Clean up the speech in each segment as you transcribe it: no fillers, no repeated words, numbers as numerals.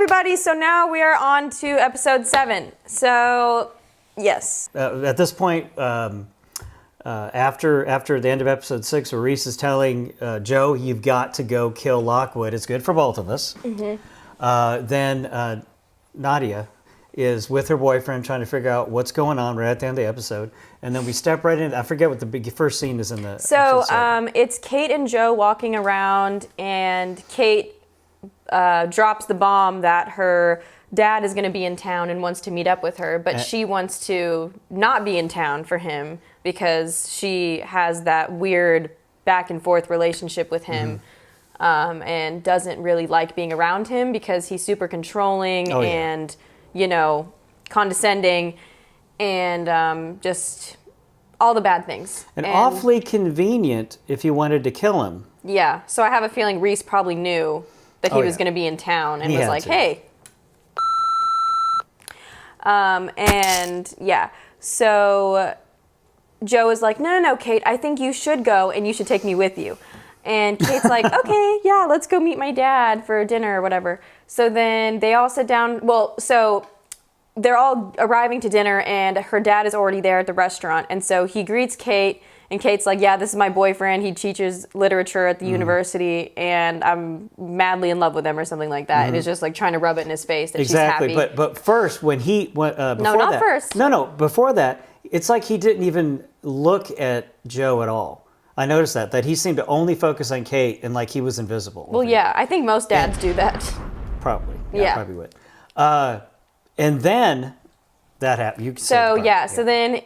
everybody. So now we are on to episode 7. So, yes. At this point, after the end of episode 6, where Reese is telling Joe, you've got to go kill Lockwood. It's good for both of us. Mm-hmm. Then Nadia is with her boyfriend trying to figure out what's going on right at the end of the episode. And then we step right in. I forget what the first scene is in the So it's Kate and Joe walking around, and Kate drops the bomb that her dad is going to be in town and wants to meet up with her, but she wants to not be in town for him because she has that weird back and forth relationship with him. And doesn't really like being around him because he's super controlling and, you know, condescending and just all the bad things. And awfully convenient if you wanted to kill him. Yeah, so I have a feeling Reese probably knew that he was going to be in town and was like, hey. And yeah, so Joe is like, no, Kate, I think you should go and you should take me with you. And Kate's like, okay, yeah, let's go meet my dad for dinner or whatever. So then they all sit down. Well, so they're all arriving to dinner, and her dad is already there at the restaurant. And so he greets Kate, and Kate's like, yeah, this is my boyfriend. He teaches literature at the university, and I'm madly in love with him or something like that. And is just like trying to rub it in his face that she's happy. But first, when he went, before that, it's like he didn't even look at Joe at all. I noticed that he seemed to only focus on Kate and like he was invisible. Well, yeah, I think most dads do that. Probably. Yeah, probably would. And then that happened. You can say so then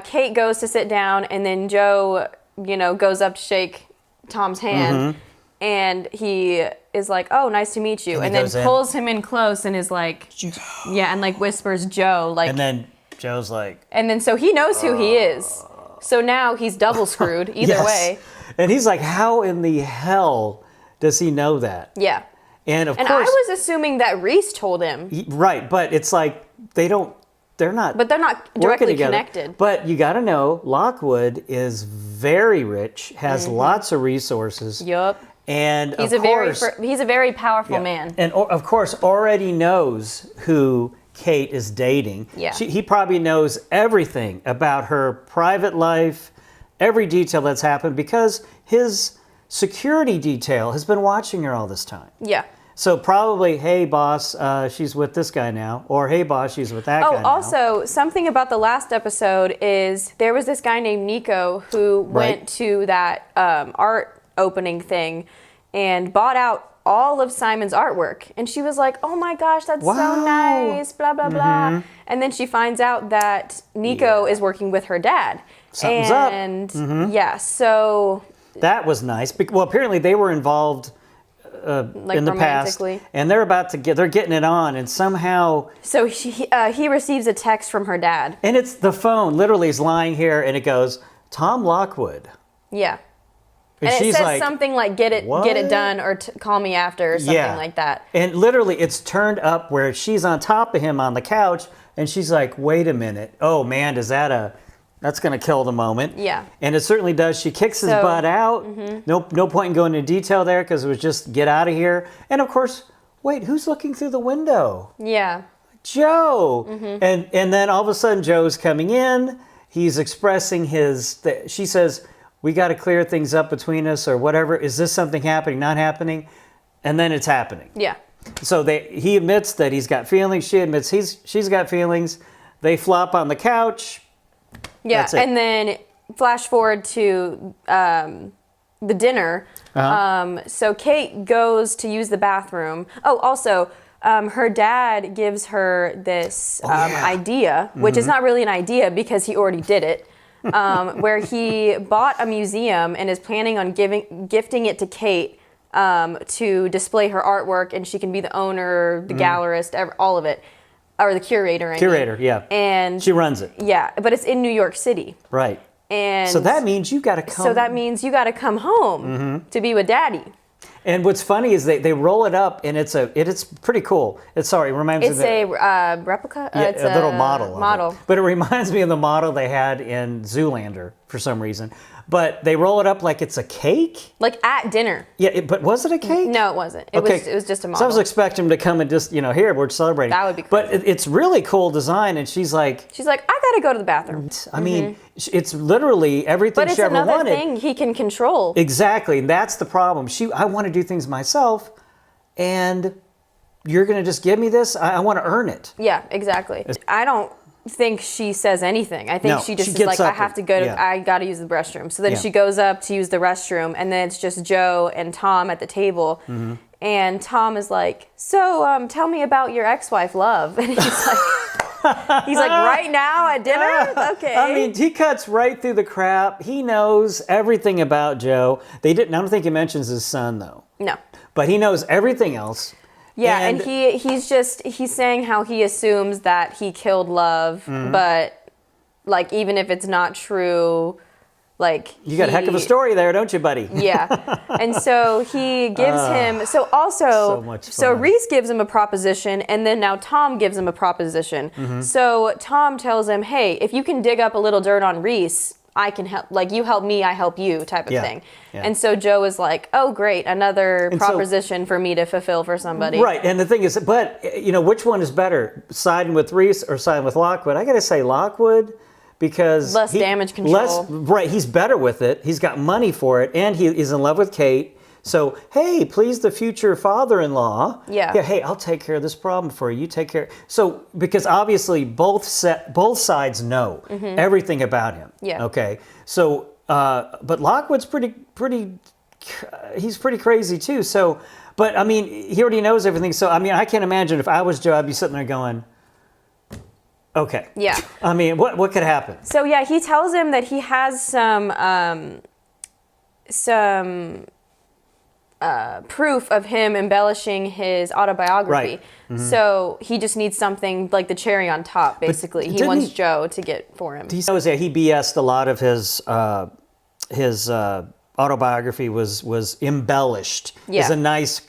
Kate goes to sit down, and then Joe, goes up to shake Tom's hand, and he is like, "Oh, nice to meet you," and then pulls him in close and is like, Joe. Yeah, and like whispers Joe, like, and then Joe's like, and then so he knows who he is. So now he's double screwed either way. And he's like, how in the hell does he know that? Yeah. And of course, I was assuming that Reese told him. Right, but it's like they're not directly connected. But you got to know, Lockwood is very rich, has lots of resources. Yup. And he's a very powerful man. And of course, already knows who Kate is dating. Yeah. He probably knows everything about her private life, every detail that's happened, because his security detail has been watching her all this time. Yeah. So probably, hey, boss, she's with this guy now. Or, hey, boss, she's with that guy now. Oh, also, something about the last episode is there was this guy named Nico who went to that art opening thing and bought out all of Simon's artwork. And she was like, oh my gosh, that's so nice, blah, blah, blah. And then she finds out that Nico is working with her dad. Something's up. Yeah, so... That was nice. Well, apparently they were involved in the past. And they're getting it on, and somehow... So he receives a text from her dad. And it's the phone, literally is lying here, and it goes, Tom Lockwood. Yeah. And it says like, something like, get it done, or call me after, or something like that. And literally, it's turned up where she's on top of him on the couch, and she's like, wait a minute. Oh, man, that's going to kill the moment. Yeah. And it certainly does. She kicks his butt out. No point in going into detail there, because it was just, get out of here. And, of course, wait, who's looking through the window? Yeah. Joe. And then all of a sudden, Joe's coming in. He's expressing she says, we got to clear things up between us or whatever. Is this something happening, not happening? And then it's happening. Yeah. So he admits that he's got feelings. She admits she's got feelings. They flop on the couch. Yeah, and then flash forward to the dinner. So Kate goes to use the bathroom. Oh, also, her dad gives her this idea, which is not really an idea because he already did it. Where he bought a museum and is planning on gifting it to Kate to display her artwork, and she can be the owner, the gallerist, all of it, or the curator. Yeah. And she runs it. Yeah, but it's in New York City. Right. And so that means you got to come. So that means you got to come home to be with Daddy. And what's funny is they roll it up, and it's pretty cool. It reminds me of a replica. Yeah, it's a little model. But it reminds me of the model they had in Zoolander. for some reason. But they roll it up like it's a cake. Like at dinner. Yeah, but was it a cake? No, it wasn't. It was just a model. So I was expecting him to come and just, here, we're celebrating. That would be cool. But it's really cool design, and she's like, I gotta go to the bathroom. I mean, it's literally everything she ever wanted. But it's another thing he can control. Exactly, and that's the problem. I want to do things myself, and you're going to just give me this? I want to earn it. Yeah, exactly. I don't think she says anything. I think she just is like, I have to go to, I got to use the restroom. So then she goes up to use the restroom, and then it's just Joe and Tom at the table. Mm-hmm. And Tom is like, so tell me about your ex-wife, Love. And he's like, right now at dinner? Okay. I mean, he cuts right through the crap. He knows everything about Joe. I don't think he mentions his son, though. No. But he knows everything else. Yeah, and he's saying how he assumes that he killed Love, but like even if it's not true, like you got a heck of a story there, don't you, buddy? Yeah, and so he gives him so Reese gives him a proposition, and then now Tom gives him a proposition. Mm-hmm. So Tom tells him, hey, if you can dig up a little dirt on Reese, I can help, like you help me, I help you type of thing. Yeah. And so Joe is like, oh, great, another proposition for me to fulfill for somebody. Right, and the thing is, but, which one is better, siding with Reese or siding with Lockwood? I got to say Lockwood, because... Less damage control. Right, he's better with it, he's got money for it, and he is in love with Kate. So, hey, please the future father-in-law. Yeah, hey, I'll take care of this problem for you. You take care. So, because obviously both sides know everything about him. Yeah. Okay. So, but Lockwood's he's pretty crazy too. So, but I mean, he already knows everything. So, I mean, I can't imagine if I was Joe, I'd be sitting there going, okay. Yeah. I mean, what could happen? So yeah, he tells him that he has some proof of him embellishing his autobiography. Right. Mm-hmm. So he just needs something like the cherry on top, basically. He wants Joe to get for him. He knows that he BS'd a lot of his autobiography was embellished. Yeah. It's a nice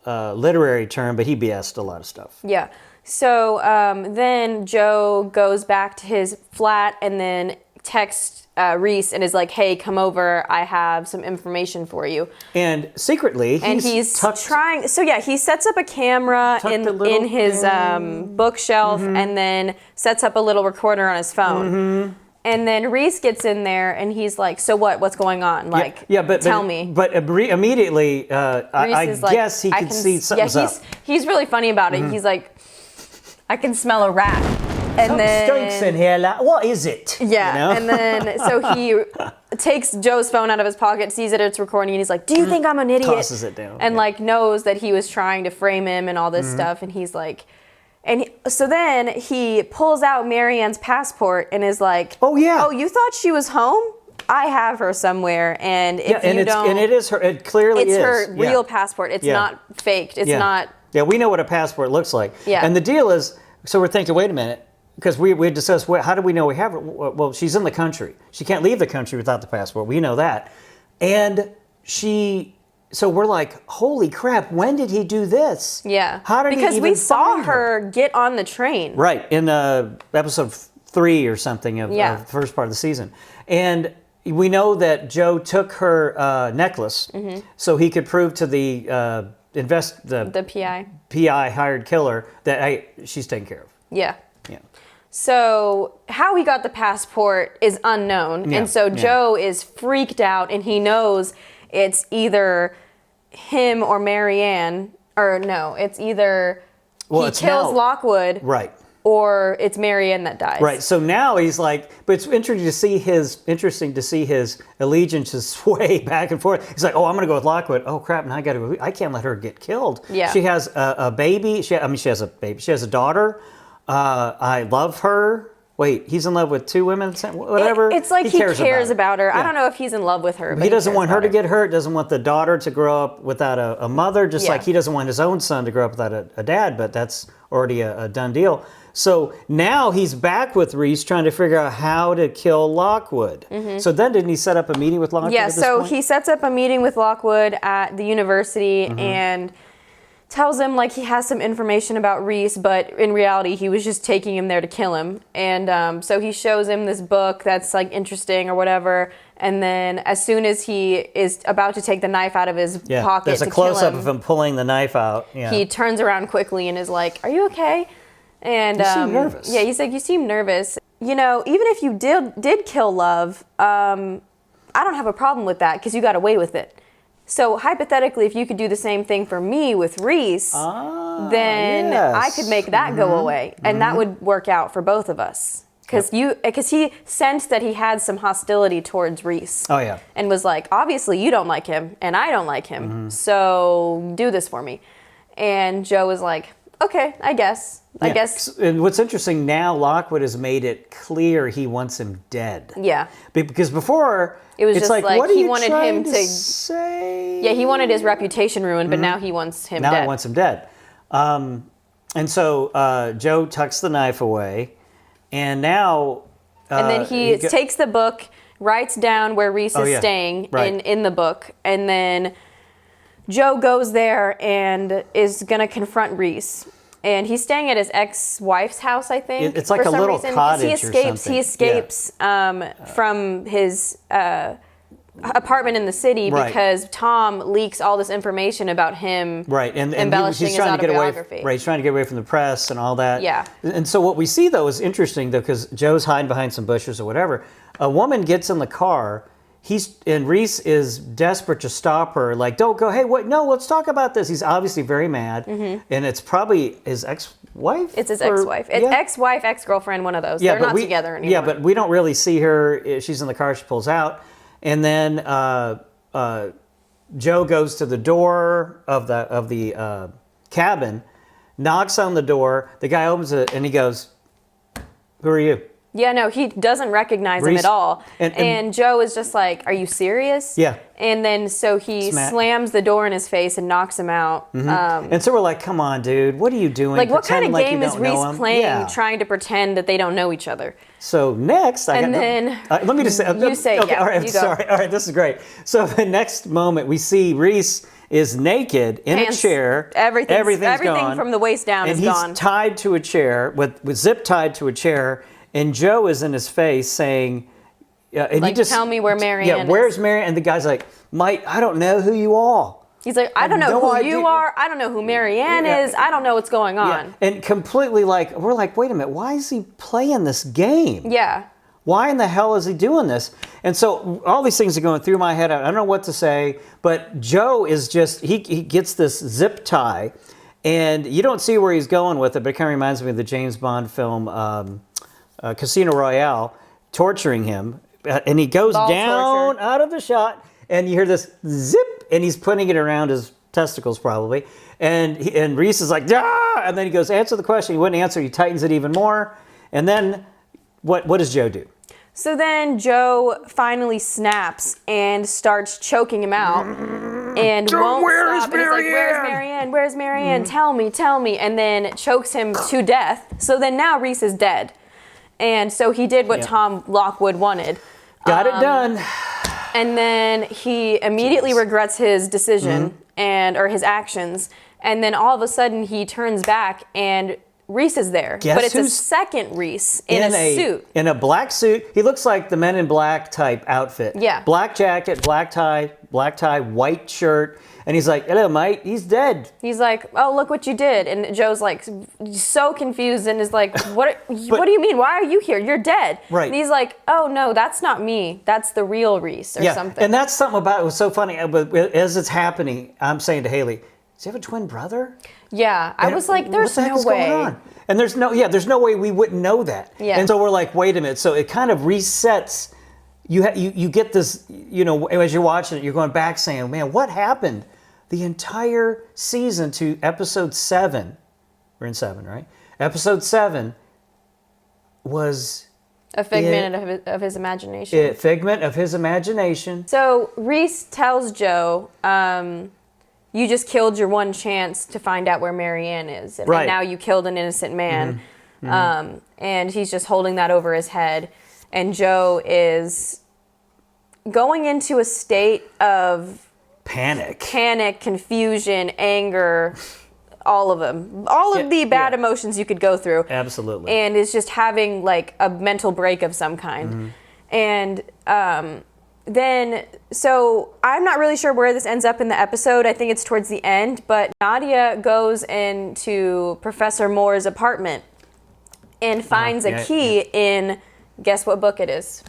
literary term, but he BS'd a lot of stuff. Yeah. So then Joe goes back to his flat and then texts Reese and is like, hey, come over, I have some information for you. And secretly, he's trying. So yeah, he sets up a camera in his bookshelf and then sets up a little recorder on his phone. Mm-hmm. And then Reese gets in there and he's like, so what's going on? Like, but tell me. But immediately, I guess he can see something's up. He's really funny about it. Mm-hmm. He's like, I can smell a rat. And then stinks in here. Like, what is it? Yeah, and then so he takes Joe's phone out of his pocket, sees that it's recording, and he's like, "Do you think I'm an idiot?" Tosses it down, and like knows that he was trying to frame him and all this stuff, and he's like, so then he pulls out Marianne's passport and is like, "Oh yeah, you thought she was home? I have her somewhere, and if you don't, and it is her. It clearly is her real passport. It's not faked. It's not." Yeah, we know what a passport looks like. Yeah, and the deal is, so we're thinking, wait a minute. Because we discussed, how do we know we have her? Well, she's in the country. She can't leave the country without the passport. We know that. And so we're like, holy crap, when did he do this? Yeah. How did he even Because we saw her get on the train. Right, in episode 3 or something of the first part of the season. And we know that Joe took her necklace so he could prove to the PI hired killer that she's taken care of. Yeah. Yeah. So how he got the passport is unknown. Yeah, and so Joe is freaked out and he knows it's either him or Marianne, or no, it's either he kills Lockwood. Right. Or it's Marianne that dies. Right. So now he's like, but it's interesting to see his allegiances sway back and forth. He's like, oh, I'm going to go with Lockwood. Oh crap! Now I can't let her get killed. Yeah. She has a baby. She has a baby. She has a daughter. I love her. Wait, he's in love with 2 women? Whatever. It's like he cares about her. Yeah. I don't know if he's in love with her. But he doesn't want her to get hurt, doesn't want the daughter to grow up without a mother, just like he doesn't want his own son to grow up without a dad, but that's already a done deal. So now he's back with Reese trying to figure out how to kill Lockwood. Mm-hmm. So then didn't he set up a meeting with Lockwood? Yeah, so he sets up a meeting with Lockwood at the university and tells him like he has some information about Reese, but in reality he was just taking him there to kill him. And so he shows him this book that's like interesting or whatever. And then as soon as he is about to take the knife out of his pocket, there's a close-up of him pulling the knife out. Yeah. He turns around quickly and is like, "Are you okay?" And you seem nervous. Yeah, he's like, "You seem nervous. You know, even if you did kill Love, I don't have a problem with that because you got away with it. So hypothetically, if you could do the same thing for me with Reese, then I could make that go away, and that would work out for both of us." Because he sensed that he had some hostility towards Reese. Oh, yeah. And was like, obviously you don't like him, and I don't like him, so do this for me. And Joe was like, okay, I guess. And what's interesting now, Lockwood has made it clear he wants him dead. Yeah. Because before, it was it's just like, like what are he you wanted trying him to say? Yeah, he wanted his reputation ruined, but now he wants him dead. Now he wants him dead. And so Joe tucks the knife away, and now... and then he takes the book, writes down where Reese is staying in the book, and then Joe goes there and is going to confront Reese. And he's staying at his ex-wife's house, I think. It's like a little cottage or something. He escapes from his apartment in the city because Tom leaks all this information about him and embellishing he's his trying to get autobiography. away, he's trying to get away from the press and all that. Yeah. And so what we see, though, is interesting, though, because Joe's hiding behind some bushes or whatever. A woman gets in the car. And Reese is desperate to stop her, like, don't go, hey, what? No, let's talk about this. He's obviously very mad. And it's probably his ex-wife? It's his ex-wife. It's ex-wife, ex-girlfriend, one of those. They're not together anymore. Yeah, but we don't really see her. She's in the car, she pulls out. And then Joe goes to the door of the cabin, knocks on the door. The guy opens it, and he goes, who are you? Yeah, no, he doesn't recognize him at all. And Joe is just like, are you serious? Yeah. And then so he slams the door in his face and knocks him out. And so we're like, come on, dude, what are you doing? Like, what kind of game is Reese playing, yeah, trying to pretend that they don't know each other? So next, let me just say, you say, okay, all right, you sorry. All right, this is great. So the next moment, we see Reese is naked in a chair. Everything gone. From the waist down is gone. And he's tied to a chair, with zip tied to a chair. And Joe is in his face saying, and like, he just, tell me where Marianne is. Yeah, where's Marianne? And the guy's like, Mike, I don't know who you are. He's like, I don't know who you are. I don't know who Marianne is. I don't know what's going on. Yeah. And completely like, we're like, wait a minute, why is he playing this game? Yeah. Why in the hell is he doing this? And so all these things are going through my head. I don't know what to say. But Joe is just, he gets this zip tie. And you don't see where he's going with it, but it kind of reminds me of the James Bond film, Casino Royale, torturing him, and he goes down out of the shot, and you hear this zip, and he's putting it around his testicles probably, and Reese is like, ah! And then he goes, answer the question. He wouldn't answer. He tightens it even more, and then what does Joe do? So then Joe finally snaps and starts choking him out, and won't where stop. Is Marianne? And he's like, "Where's Marianne? Where's Marianne? Tell me!" And then chokes him to death. So then now Reese is dead. And so he did what Tom Lockwood wanted. Got it done. And then he immediately regrets his decision or his actions. And then all of a sudden he turns back and Reese is there. Guess but it's a second Reese in a suit. In a black suit. He looks like the Men in Black type outfit. Yeah. Black jacket, black tie, white shirt. And he's like, hello, mate. He's dead. He's like, oh, look what you did. And Joe's like so confused and is like, what do you mean? Why are you here? You're dead. Right. And he's like, oh, no, that's not me. That's the real Reese or something. And that's something about it was so funny. As it's happening, I'm saying to Haley, does he have a twin brother? Yeah. I was like, there's no way. Going on? And there's no way we wouldn't know that. Yeah. And so we're like, wait a minute. So it kind of resets. You get this, as you're watching it, you're going back saying, man, what happened? The entire season to episode 7, we're in 7, right? Episode 7 was a figment of his imagination. A figment of his imagination. So Reese tells Joe, you just killed your one chance to find out where Marianne is. And now you killed an innocent man. And he's just holding that over his head. And Joe is going into a state of panic, confusion, anger, all of them, all of the bad emotions you could go through. Absolutely. And is just having like a mental break of some kind. And then, so I'm not really sure where this ends up in the episode. I think it's towards the end, but Nadia goes into Professor Moore's apartment and finds a key in, guess what book it is?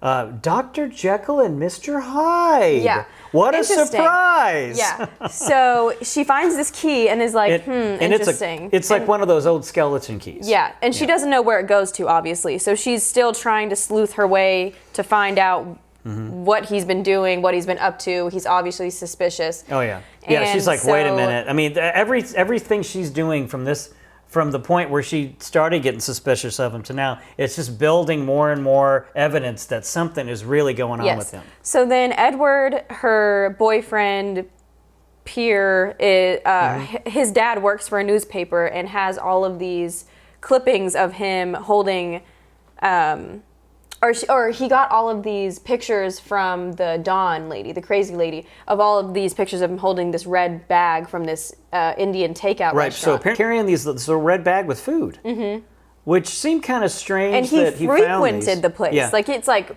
Dr. Jekyll and Mr. Hyde. Yeah. What a surprise. Yeah. So she finds this key and is like, and interesting. It's like one of those old skeleton keys. Yeah, and she doesn't know where it goes to, obviously. So she's still trying to sleuth her way to find out what he's been doing, what he's been up to. He's obviously suspicious. Oh, yeah. Yeah, And she's like, wait a minute. I mean, everything she's doing from the point where she started getting suspicious of him to now, it's just building more and more evidence that something is really going on with him. So then Edward, her boyfriend, peer, his dad works for a newspaper and has all of these clippings of him holding, or he got all of these pictures from the Dawn lady, the crazy lady, of all of these pictures of him holding this red bag from this Indian takeout restaurant. Right, so carrying this red bag with food, which seemed kind of strange. And he that he frequented the place. Yeah. Like, it's like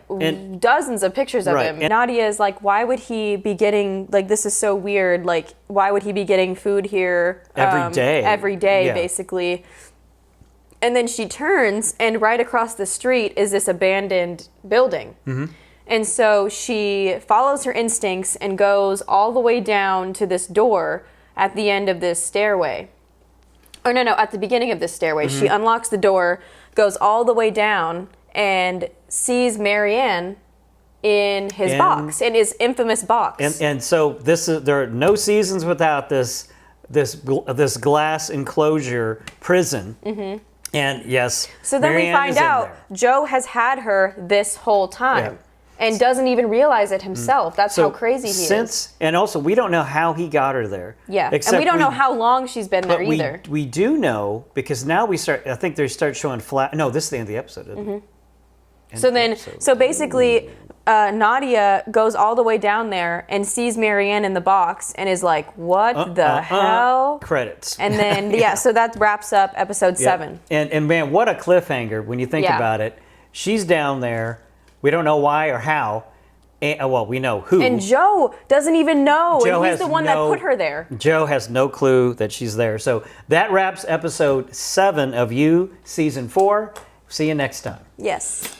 dozens of pictures of him. And Nadia is like, why would he be getting, like, this is so weird. Like, why would he be getting food here every day? Every day, basically. And then she turns, and right across the street is this abandoned building. And so she follows her instincts and goes all the way down to this door at the end of this stairway. Or no, at the beginning of this stairway. She unlocks the door, goes all the way down, and sees Marianne in his box, in his infamous box. And so there are no seasons without this glass enclosure prison. And yes, so then Marianne we find out Joe has had her this whole time and doesn't even realize it himself. That's how crazy he is. And also, we don't know how he got her there. Yeah, and we don't know how long she's been there either. We do know, because now I think they start showing no, this is the end of the episode, isn't it? So basically, Nadia goes all the way down there and sees Marianne in the box and is like, what the hell? Credits. And then, so that wraps up episode 7. And man, what a cliffhanger when you think about it. She's down there. We don't know why or how. And, well, we know who. And Joe doesn't even know. Joe and he's the one that put her there. Joe has no clue that she's there. So that wraps episode 7 of You, season 4. See you next time. Yes.